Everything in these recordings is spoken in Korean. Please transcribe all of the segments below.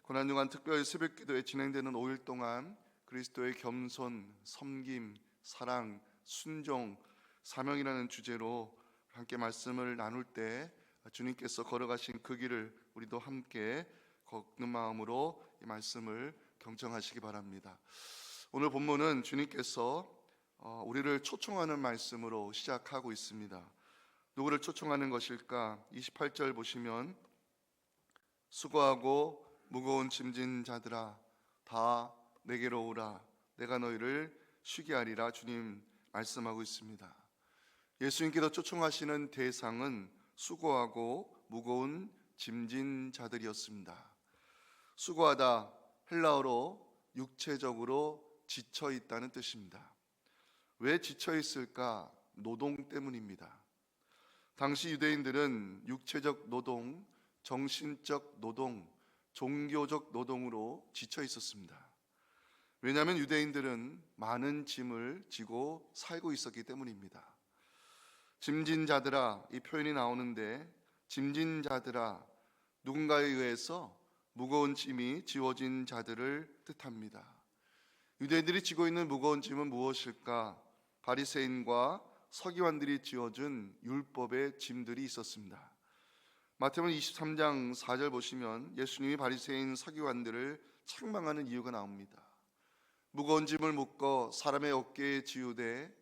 고난주간 특별 새벽기도에 진행되는 5일 동안 그리스도의 겸손, 섬김, 사랑, 순종, 사명이라는 주제로 함께 말씀을 나눌 때 주님께서 걸어가신 그 길을 우리도 함께 걷는 마음으로 이 말씀을 경청하시기 바랍니다. 오늘 본문은 주님께서 우리를 초청하는 말씀으로 시작하고 있습니다. 누구를 초청하는 것일까? 28절 보시면 수고하고 무거운 짐진 자들아 다 내게로 오라 내가 너희를 쉬게 하리라. 주님 말씀하고 있습니다. 예수님께서 초청하시는 대상은 수고하고 무거운 짐진 자들이었습니다. 수고하다, 헬라어로 육체적으로 지쳐 있다는 뜻입니다. 왜 지쳐 있을까? 노동 때문입니다. 당시 유대인들은 육체적 노동, 정신적 노동, 종교적 노동으로 지쳐 있었습니다. 왜냐하면 유대인들은 많은 짐을 지고 살고 있었기 때문입니다. 짐진 자들아, 이 표현이 나오는데 짐진 자들아, 누군가에 의해서 무거운 짐이 지워진 자들을 뜻합니다. 유대인들이 지고 있는 무거운 짐은 무엇일까? 바리새인과 서기관들이 지어준 율법의 짐들이 있었습니다. 마태복음 23장 4절 보시면 예수님이 바리새인 서기관들을 책망하는 이유가 나옵니다. 무거운 짐을 묶어 사람의 어깨에 지우되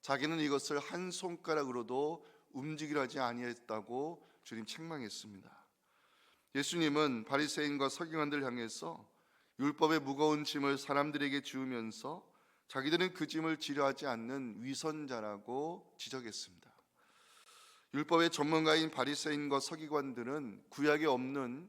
자기는 이것을 한 손가락으로도 움직이려 하지 아니했다고 주님 책망했습니다. 예수님은 바리새인과 서기관들을 향해서 율법의 무거운 짐을 사람들에게 지우면서 자기들은 그 짐을 지려 하지 않는 위선자라고 지적했습니다. 율법의 전문가인 바리새인과 서기관들은 구약에 없는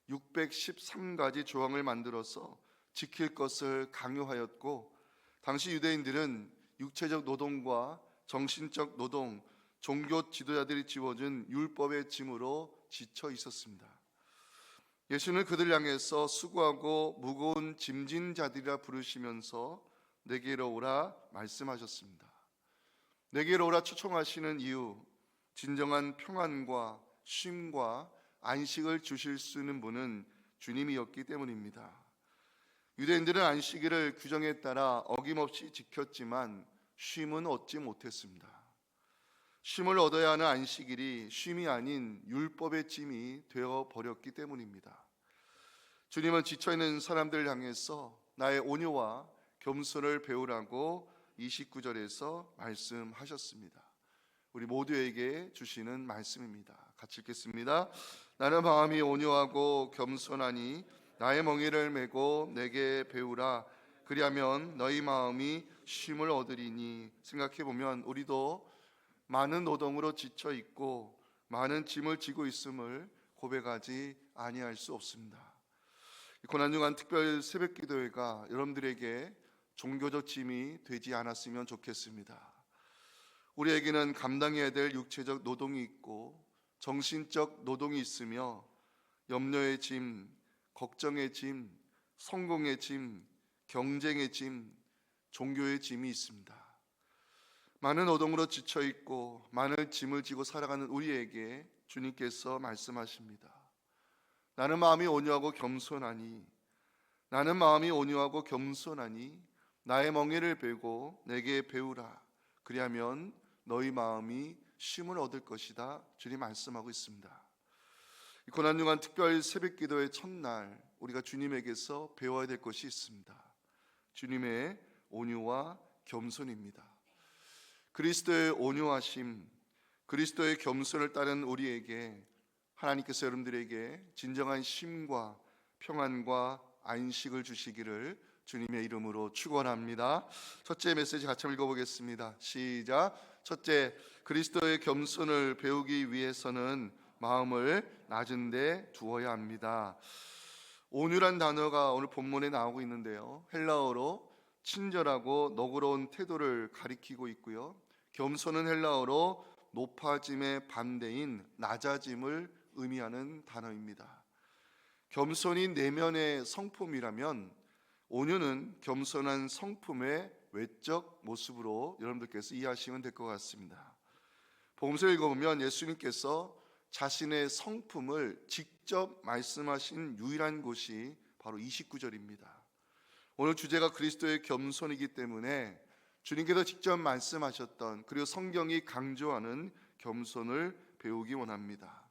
613가지 조항을 만들어서 지킬 것을 강요하였고, 당시 유대인들은 육체적 노동과 정신적 노동, 종교 지도자들이 지워준 율법의 짐으로 지쳐 있었습니다. 예수는 그들 향해서 수고하고 무거운 짐진 자들이라 부르시면서 내게로 오라 말씀하셨습니다. 내게로 오라 초청하시는 이유, 진정한 평안과 쉼과 안식을 주실 수 있는 분은 주님이었기 때문입니다. 유대인들은 안식일을 규정에 따라 어김없이 지켰지만 쉼은 얻지 못했습니다. 쉼을 얻어야 하는 안식일이 쉼이 아닌 율법의 짐이 되어버렸기 때문입니다. 주님은 지쳐있는 사람들을 향해서 나의 온유와 겸손을 배우라고 29절에서 말씀하셨습니다. 우리 모두에게 주시는 말씀입니다. 같이 읽겠습니다. 나는 마음이 온유하고 겸손하니 나의 멍에를 메고 내게 배우라. 그리하면 너희 마음이 쉼을 얻으리니. 생각해보면 우리도 많은 노동으로 지쳐 있고 많은 짐을 지고 있음을 고백하지 아니할 수 없습니다. 고난주간 특별 새벽기도회가 여러분들에게 종교적 짐이 되지 않았으면 좋겠습니다. 우리에게는 감당해야 될 육체적 노동이 있고 정신적 노동이 있으며 염려의 짐, 걱정의 짐, 성공의 짐, 경쟁의 짐, 종교의 짐이 있습니다. 많은 노동으로 지쳐 있고 많은 짐을 지고 살아가는 우리에게 주님께서 말씀하십니다. 나는 마음이 온유하고 겸손하니, 나는 마음이 온유하고 겸손하니 나의 멍에를 베고 내게 배우라. 그리하면 너희 마음이 쉼을 얻을 것이다. 주님 말씀하고 있습니다. 고난주간 특별 새벽기도의 첫날 우리가 주님에게서 배워야 될 것이 있습니다. 주님의 온유와 겸손입니다. 그리스도의 온유하심, 그리스도의 겸손을 따른 우리에게 하나님께서 여러분들에게 진정한 쉼과 평안과 안식을 주시기를 주님의 이름으로 축원합니다. 첫째 메시지 같이 읽어보겠습니다. 시작. 첫째, 그리스도의 겸손을 배우기 위해서는 마음을 낮은 데 두어야 합니다. 온유란 단어가 오늘 본문에 나오고 있는데요, 헬라어로 친절하고 너그러운 태도를 가리키고 있고요, 겸손은 헬라어로 높아짐의 반대인 낮아짐을 의미하는 단어입니다. 겸손이 내면의 성품이라면 온유는 겸손한 성품의 외적 모습으로 여러분들께서 이해하시면 될 것 같습니다. 복음서를 읽어보면 예수님께서 자신의 성품을 직접 말씀하신 유일한 곳이 바로 29절입니다. 오늘 주제가 그리스도의 겸손이기 때문에 주님께서 직접 말씀하셨던, 그리고 성경이 강조하는 겸손을 배우기 원합니다.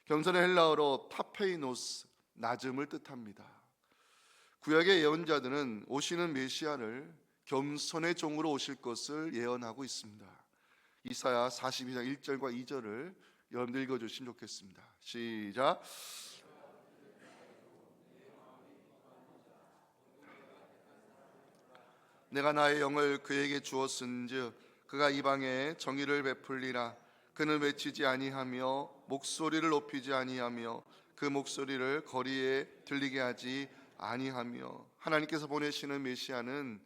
겸손의 헬라어로 타페이노스, 낮음을 뜻합니다. 구약의 예언자들은 오시는 메시아를 겸손의 종으로 오실 것을 예언하고 있습니다. 이사야 42장 1절과 2절을 여러분들 읽어주시면 좋겠습니다. 시작. 내가 나의 영을 그에게 주었은즉 그가 이방에 정의를 베풀리라. 그는 외치지 아니하며 목소리를 높이지 아니하며 그 목소리를 거리에 들리게 하지 아니하며. 하나님께서 보내시는 메시아는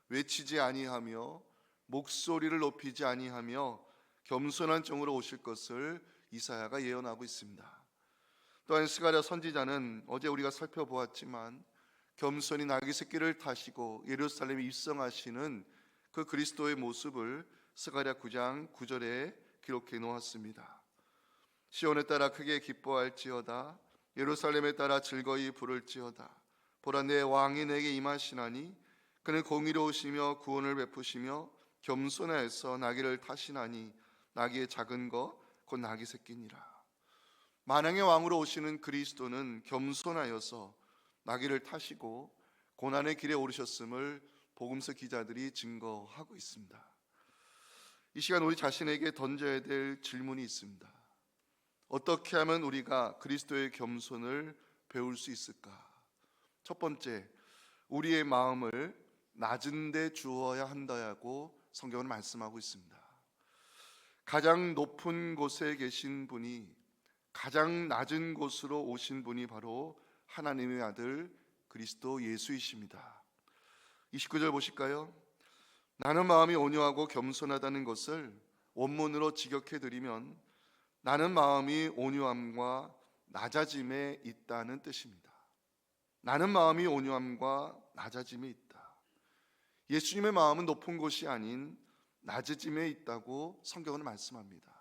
외치지 아니하며 목소리를 높이지 아니하며 겸손한 종으로 오실 것을 이사야가 예언하고 있습니다. 또한 스가랴 선지자는 어제 우리가 살펴보았지만 겸손히 나귀 새끼를 타시고 예루살렘에 입성하시는 그 그리스도의 모습을 스가랴 9장 9절에 기록해 놓았습니다. 시온에 따라 크게 기뻐할지어다. 예루살렘에 따라 즐거이 부를지어다. 보라, 내 왕이 내게 임하시나니 그는 공의로우시며 구원을 베푸시며 겸손하여서 나귀를 타시나니 나귀의 작은 것 곧 나귀 새끼니라. 만왕의 왕으로 오시는 그리스도는 겸손하여서 나귀를 타시고 고난의 길에 오르셨음을 복음서 기자들이 증거하고 있습니다. 이 시간 우리 자신에게 던져야 될 질문이 있습니다. 어떻게 하면 우리가 그리스도의 겸손을 배울 수 있을까? 첫 번째, 우리의 마음을 낮은 데 주어야 한다고 성경은 말씀하고 있습니다. 가장 높은 곳에 계신 분이 가장 낮은 곳으로 오신 분이 바로 하나님의 아들 그리스도 예수이십니다. 29절 보실까요? 나는 마음이 온유하고 겸손하다는 것을 원문으로 직역해 드리면 나는 마음이 온유함과 낮아짐에 있다는 뜻입니다. 나는 마음이 온유함과 낮아짐에 있다. 예수님의 마음은 높은 곳이 아닌 낮아짐에 있다고 성경은 말씀합니다.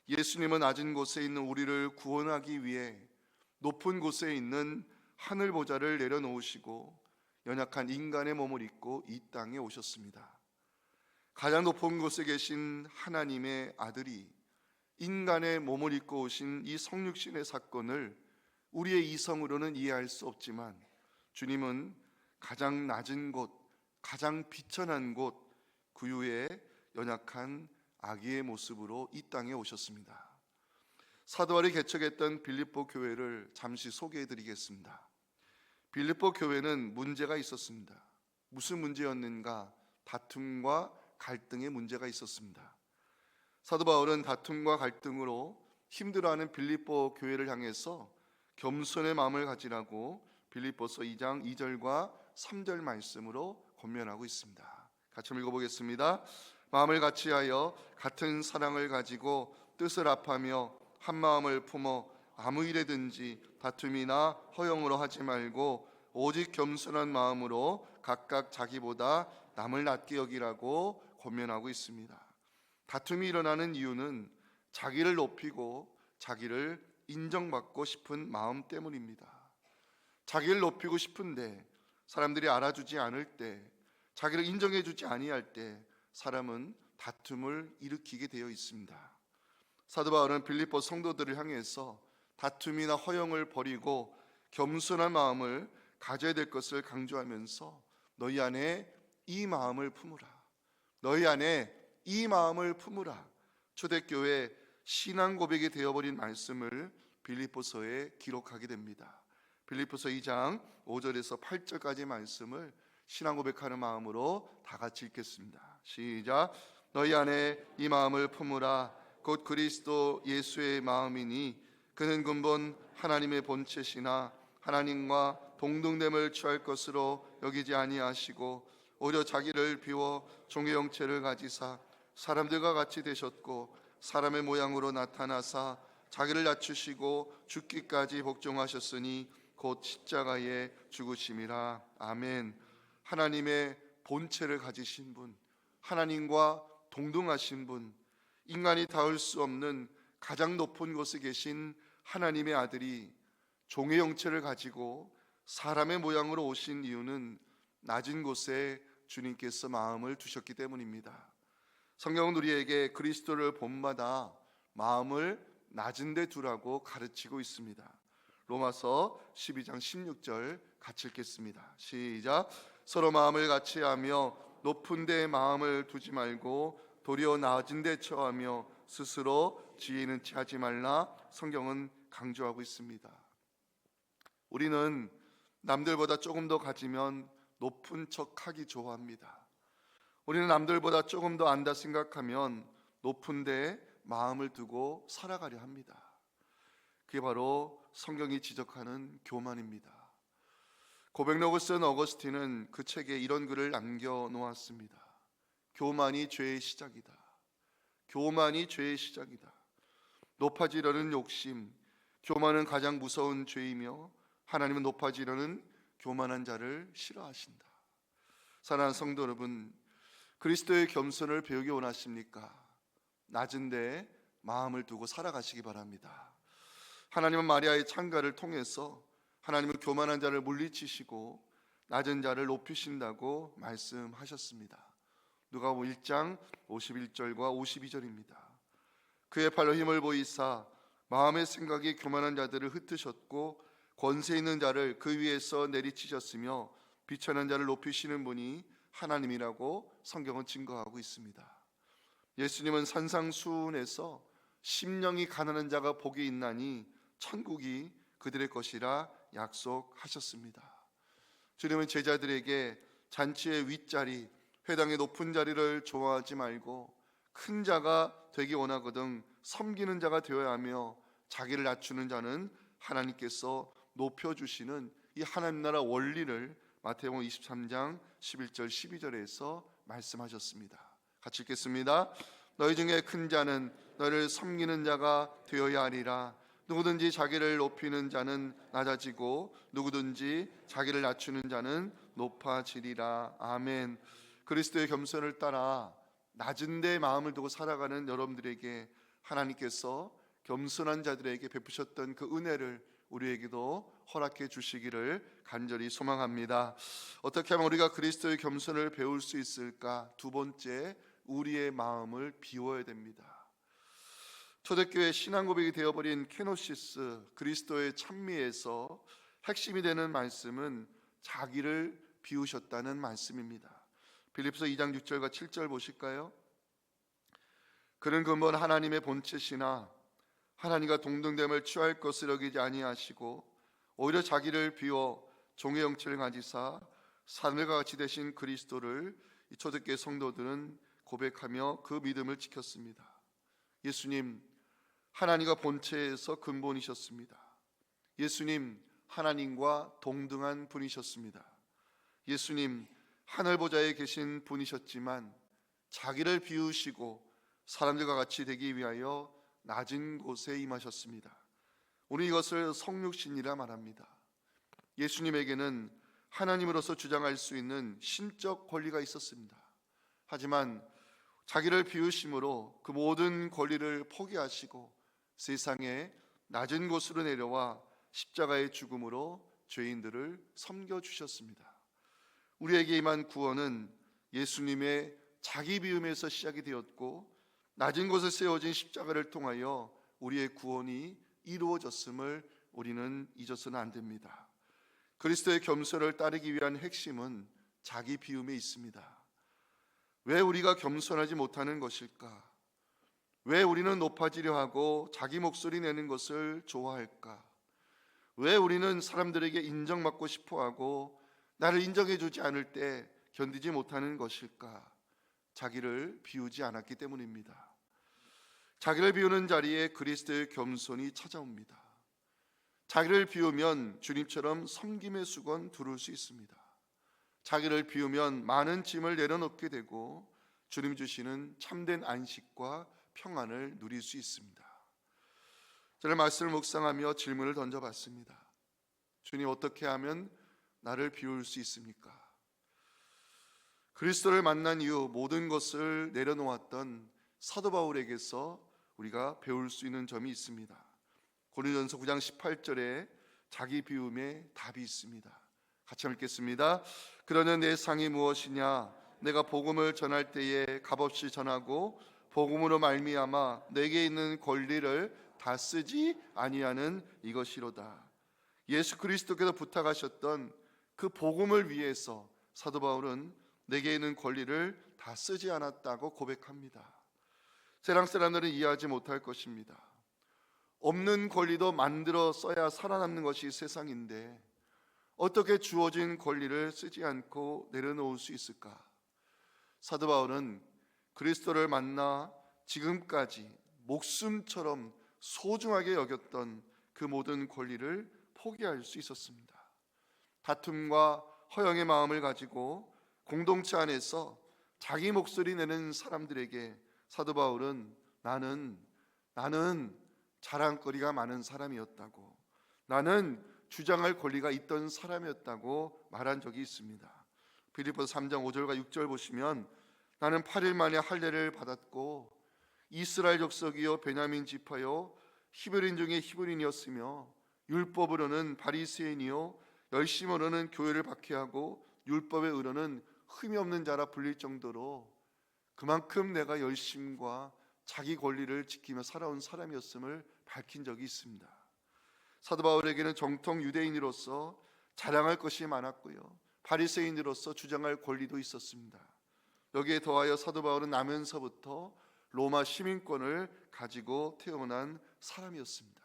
예수님은 낮은 곳에 있는 우리를 구원하기 위해 높은 곳에 있는 하늘 보좌를 내려놓으시고 연약한 인간의 몸을 입고 이 땅에 오셨습니다. 가장 높은 곳에 계신 하나님의 아들이 인간의 몸을 입고 오신 이 성육신의 사건을 우리의 이성으로는 이해할 수 없지만 주님은 가장 낮은 곳, 가장 비천한 곳, 구유의 연약한 아기의 모습으로 이 땅에 오셨습니다. 사도 바울이 개척했던 빌립보 교회를 잠시 소개해 드리겠습니다. 빌립보 교회는 문제가 있었습니다. 무슨 문제였는가? 다툼과 갈등의 문제가 있었습니다. 사도 바울은 다툼과 갈등으로 힘들어하는 빌립보 교회를 향해서 겸손의 마음을 가지라고 빌립보서 2장 2절과 3절 말씀으로 권면하고 있습니다. 같이 읽어보겠습니다. 마음을 같이하여 같은 사랑을 가지고 뜻을 합하며 한 마음을 품어 아무 일에든지 다툼이나 허영으로 하지 말고 오직 겸손한 마음으로 각각 자기보다 남을 낮게 여기라고 권면하고 있습니다. 다툼이 일어나는 이유는 자기를 높이고 자기를 인정받고 싶은 마음 때문입니다. 자기를 높이고 싶은데 사람들이 알아주지 않을 때, 자기를 인정해주지 아니할 때 사람은 다툼을 일으키게 되어 있습니다. 사도 바울은 빌립보 성도들을 향해서 다툼이나 허영을 버리고 겸손한 마음을 가져야 될 것을 강조하면서 너희 안에 이 마음을 품으라. 너희 안에 이 마음을 품으라. 초대교회 신앙 고백이 되어버린 말씀을 빌립보서에 기록하게 됩니다. 빌립보서 2장 5절에서 8절까지 말씀을 신앙 고백하는 마음으로 다 같이 읽겠습니다. 시작. 너희 안에 이 마음을 품으라. 곧 그리스도 예수의 마음이니 그는 근본 하나님의 본체시나 하나님과 동등됨을 취할 것으로 여기지 아니하시고 오히려 자기를 비워 종의 형체를 가지사 사람들과 같이 되셨고 사람의 모양으로 나타나사 자기를 낮추시고 죽기까지 복종하셨으니 곧 십자가에 죽으심이라. 아멘. 하나님의 본체를 가지신 분, 하나님과 동등하신 분, 인간이 닿을 수 없는 가장 높은 곳에 계신 하나님의 아들이 종의 형체를 가지고 사람의 모양으로 오신 이유는 낮은 곳에 주님께서 마음을 두셨기 때문입니다. 성경은 우리에게 그리스도를 본받아 마음을 낮은 데 두라고 가르치고 있습니다. 로마서 12장 16절 같이 읽겠습니다. 시작. 서로 마음을 같이 하며 높은 데 마음을 두지 말고 도리어 낮은 데 처하며 스스로 지혜 있는 체 하지 말라. 성경은 강조하고 있습니다. 우리는 남들보다 조금 더 가지면 높은 척하기 좋아합니다. 우리는 남들보다 조금 더 안다 생각하면 높은 데 마음을 두고 살아가려 합니다. 그게 바로 성경이 지적하는 교만입니다. 고백록을 쓴 어거스틴은 그 책에 이런 글을 남겨놓았습니다. 교만이 죄의 시작이다. 교만이 죄의 시작이다. 높아지려는 욕심, 교만은 가장 무서운 죄이며 하나님은 높아지려는 교만한 자를 싫어하신다. 사랑하는 성도 여러분, 그리스도의 겸손을 배우기 원하십니까? 낮은 데 마음을 두고 살아가시기 바랍니다. 하나님은 마리아의 창가를 통해서 하나님은 교만한 자를 물리치시고 낮은 자를 높이신다고 말씀하셨습니다. 누가복음 1장 51절과 52절입니다. 그의 팔로 힘을 보이사 마음의 생각이 교만한 자들을 흩으셨고 권세 있는 자를 그 위에서 내리치셨으며 비천한 자를 높이시는 분이 하나님이라고 성경은 증거하고 있습니다. 예수님은 산상수훈에서 심령이 가난한 자가 복이 있나니 천국이 그들의 것이라 약속하셨습니다. 주님은 제자들에게 잔치의 윗자리, 회당의 높은 자리를 좋아하지 말고 큰 자가 되기 원하거든 섬기는 자가 되어야 하며 자기를 낮추는 자는 하나님께서 높여주시는 이 하나님 나라 원리를 마태복음 23장 11절 12절에서 말씀하셨습니다. 같이 읽겠습니다. 너희 중에 큰 자는 너를 섬기는 자가 되어야 하리라. 누구든지 자기를 높이는 자는 낮아지고 누구든지 자기를 낮추는 자는 높아지리라. 아멘. 그리스도의 겸손을 따라 낮은 데 마음을 두고 살아가는 여러분들에게 하나님께서 겸손한 자들에게 베푸셨던 그 은혜를 우리에게도 허락해 주시기를 간절히 소망합니다. 어떻게 하면 우리가 그리스도의 겸손을 배울 수 있을까? 두 번째, 우리의 마음을 비워야 됩니다. 초대교회 신앙고백이 되어버린 케노시스, 그리스도의 찬미에서 핵심이 되는 말씀은 자기를 비우셨다는 말씀입니다. 빌립보서 2장 6절과 7절 보실까요? 그는 근본 하나님의 본체시나 하나님과 동등됨을 취할 것을 여기지 아니하시고 오히려 자기를 비워 종의 형체를 가지사 사람과 같이 되신 그리스도를 이 초대교회 성도들은 고백하며 그 믿음을 지켰습니다. 예수님 하나님과 본체에서 근본이셨습니다. 예수님 하나님과 동등한 분이셨습니다. 예수님 하늘 보좌에 계신 분이셨지만 자기를 비우시고 사람들과 같이 되기 위하여 낮은 곳에 임하셨습니다. 우리 이것을 성육신이라 말합니다. 예수님에게는 하나님으로서 주장할 수 있는 신적 권리가 있었습니다. 하지만 자기를 비우심으로 그 모든 권리를 포기하시고 세상에 낮은 곳으로 내려와 십자가의 죽음으로 죄인들을 섬겨주셨습니다. 우리에게 임한 구원은 예수님의 자기 비움에서 시작이 되었고 낮은 곳에 세워진 십자가를 통하여 우리의 구원이 이루어졌음을 우리는 잊어서는 안 됩니다. 그리스도의 겸손을 따르기 위한 핵심은 자기 비움에 있습니다. 왜 우리가 겸손하지 못하는 것일까? 왜 우리는 높아지려 하고 자기 목소리 내는 것을 좋아할까? 왜 우리는 사람들에게 인정받고 싶어하고 나를 인정해주지 않을 때 견디지 못하는 것일까? 자기를 비우지 않았기 때문입니다. 자기를 비우는 자리에 그리스도의 겸손이 찾아옵니다. 자기를 비우면 주님처럼 섬김의 수건 두를 수 있습니다. 자기를 비우면 많은 짐을 내려놓게 되고 주님 주시는 참된 안식과 평안을 누릴 수 있습니다. 저는 말씀을 묵상하며 질문을 던져봤습니다. 주님, 어떻게 하면 나를 비울 수 있습니까? 그리스도를 만난 이후 모든 것을 내려놓았던 사도 바울에게서 우리가 배울 수 있는 점이 있습니다. 고린도전서 9장 18절에 자기 비움에 답이 있습니다. 같이 읽겠습니다. 그러는 내 상이 무엇이냐? 내가 복음을 전할 때에 값없이 전하고 복음으로 말미암아 내게 있는 권리를 다 쓰지 아니하는 이것이로다. 예수 그리스도께서 부탁하셨던 그 복음을 위해서 사도 바울은 내게 있는 권리를 다 쓰지 않았다고 고백합니다. 세상 사람들은 이해하지 못할 것입니다. 없는 권리도 만들어 써야 살아남는 것이 세상인데 어떻게 주어진 권리를 쓰지 않고 내려놓을 수 있을까? 사도 바울은 그리스도를 만나 지금까지 목숨처럼 소중하게 여겼던 그 모든 권리를 포기할 수 있었습니다. 다툼과 허영의 마음을 가지고 공동체 안에서 자기 목소리 내는 사람들에게 사도 바울은 나는 자랑거리가 많은 사람이었다고, 나는 주장할 권리가 있던 사람이었다고 말한 적이 있습니다. 빌립보서 3장 5절과 6절 보시면 나는 8일 만에 할례를 받았고 이스라엘 족속이요 베냐민 지파요 히브리인 중에 히브리인이었으며 율법으로는 바리새인이요 열심으로는 교회를 박해하고 율법의 의로는 흠이 없는 자라 불릴 정도로 그만큼 내가 열심과 자기 권리를 지키며 살아온 사람이었음을 밝힌 적이 있습니다. 사도 바울에게는 정통 유대인으로서 자랑할 것이 많았고요, 바리새인으로서 주장할 권리도 있었습니다. 여기에 더하여 사도 바울은 나면서부터 로마 시민권을 가지고 태어난 사람이었습니다.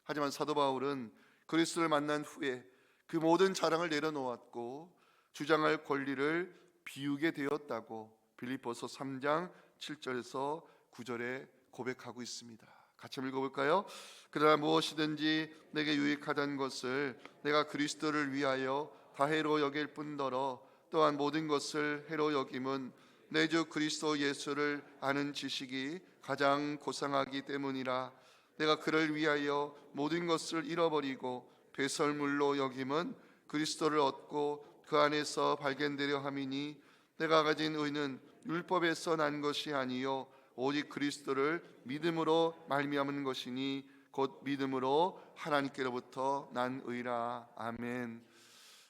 하지만 사도 바울은 그리스도를 만난 후에 그 모든 자랑을 내려놓았고 주장할 권리를 비우게 되었다고 빌립보서 3장 7절에서 9절에 고백하고 있습니다. 같이 읽어볼까요? 그러나 무엇이든지 내게 유익하다는 것을 내가 그리스도를 위하여 다 해로 여길 뿐더러 또한 모든 것을 해로 여김은 내 주 그리스도 예수를 아는 지식이 가장 고상하기 때문이라. 내가 그를 위하여 모든 것을 잃어버리고 배설물로 여김은 그리스도를 얻고 그 안에서 발견되려 함이니 내가 가진 의는 율법에서 난 것이 아니요 오직 그리스도를 믿음으로 말미암은 것이니 곧 믿음으로 하나님께로부터 난 의라. 아멘.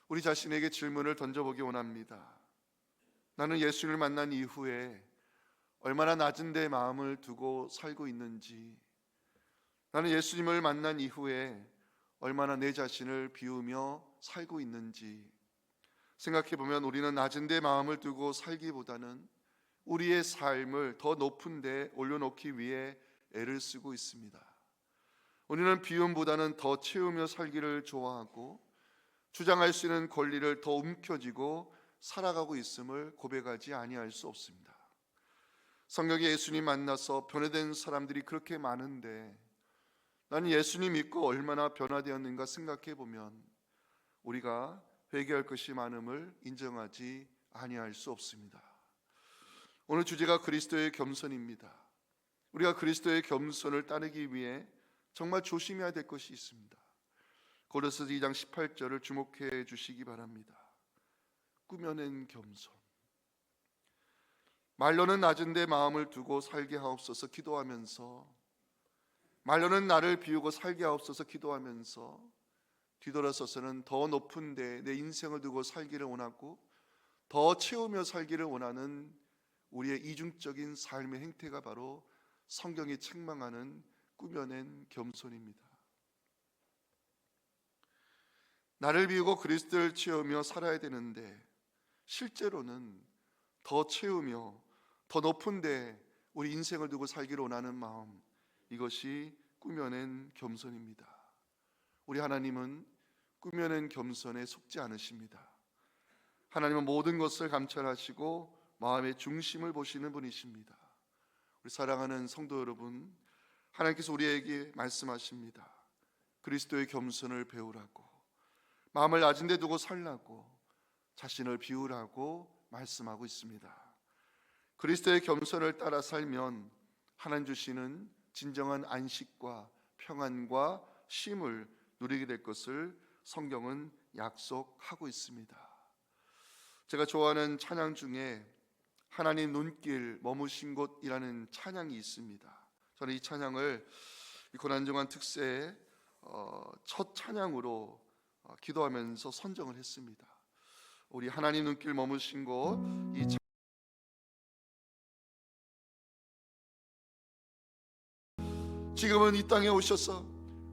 우리 자신에게 질문을 던져보기 원합니다. 나는 예수를 만난 이후에 얼마나 낮은 데 마음을 두고 살고 있는지, 나는 예수님을 만난 이후에 얼마나 내 자신을 비우며 살고 있는지 생각해보면 우리는 낮은 데 마음을 두고 살기보다는 우리의 삶을 더 높은 데 올려놓기 위해 애를 쓰고 있습니다. 우리는 비움보다는 더 채우며 살기를 좋아하고 주장할 수 있는 권리를 더 움켜쥐고 살아가고 있음을 고백하지 아니할 수 없습니다. 성경에 예수님 만나서 변화된 사람들이 그렇게 많은데 나는 예수님 믿고 얼마나 변화되었는가 생각해 보면 우리가 회개할 것이 많음을 인정하지 아니할 수 없습니다. 오늘 주제가 그리스도의 겸손입니다. 우리가 그리스도의 겸손을 따르기 위해 정말 조심해야 될 것이 있습니다. 고린도서 2장 18절을 주목해 주시기 바랍니다. 꾸며낸 겸손. 말로는 낮은 데 마음을 두고 살게 하옵소서 기도하면서, 말로는 나를 비우고 살게 하옵소서 기도하면서 뒤돌아서서는 더 높은 데 내 인생을 두고 살기를 원하고 더 채우며 살기를 원하는 우리의 이중적인 삶의 행태가 바로 성경이 책망하는 꾸며낸 겸손입니다. 나를 비우고 그리스도를 채우며 살아야 되는데 실제로는 더 채우며 더 높은 데 우리 인생을 두고 살기를 원하는 마음, 이것이 꾸며낸 겸손입니다. 우리 하나님은 꾸며낸 겸손에 속지 않으십니다. 하나님은 모든 것을 감찰하시고 마음의 중심을 보시는 분이십니다. 우리 사랑하는 성도 여러분, 하나님께서 우리에게 말씀하십니다. 그리스도의 겸손을 배우라고, 마음을 낮은 데 두고 살라고, 자신을 비우라고 말씀하고 있습니다. 그리스도의 겸손을 따라 살면 하나님 주시는 진정한 안식과 평안과 쉼을 누리게 될 것을 성경은 약속하고 있습니다. 제가 좋아하는 찬양 중에 하나님 눈길 머무신 곳이라는 찬양이 있습니다. 저는 이 찬양을 이 고난중한 특세에 첫 찬양으로 기도하면서 선정을 했습니다. 우리 하나님 눈길 머무신 곳이 지금은 이 땅에 오셔서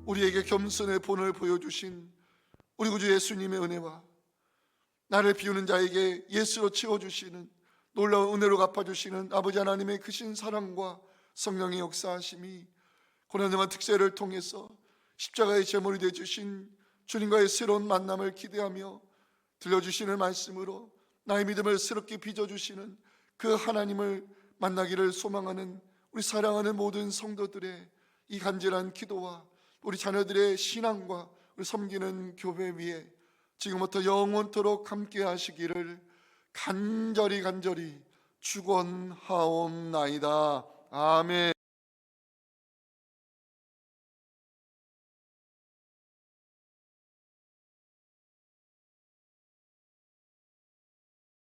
우리에게 겸손의 본을 보여주신 우리 구주 예수님의 은혜와 나를 비우는 자에게 예수로 채워주시는 놀라운 은혜로 갚아주시는 아버지 하나님의 크신 사랑과 성령의 역사하심이 고난당한 특세를 통해서 십자가의 제물이 되어주신 주님과의 새로운 만남을 기대하며 들려주시는 말씀으로 나의 믿음을 새롭게 빚어주시는 그 하나님을 만나기를 소망하는 우리 사랑하는 모든 성도들의 이 간절한 기도와 우리 자녀들의 신앙과 우리 섬기는 교회 위에 지금부터 영원토록 함께 하시기를 간절히 축원하옵나이다. 아멘.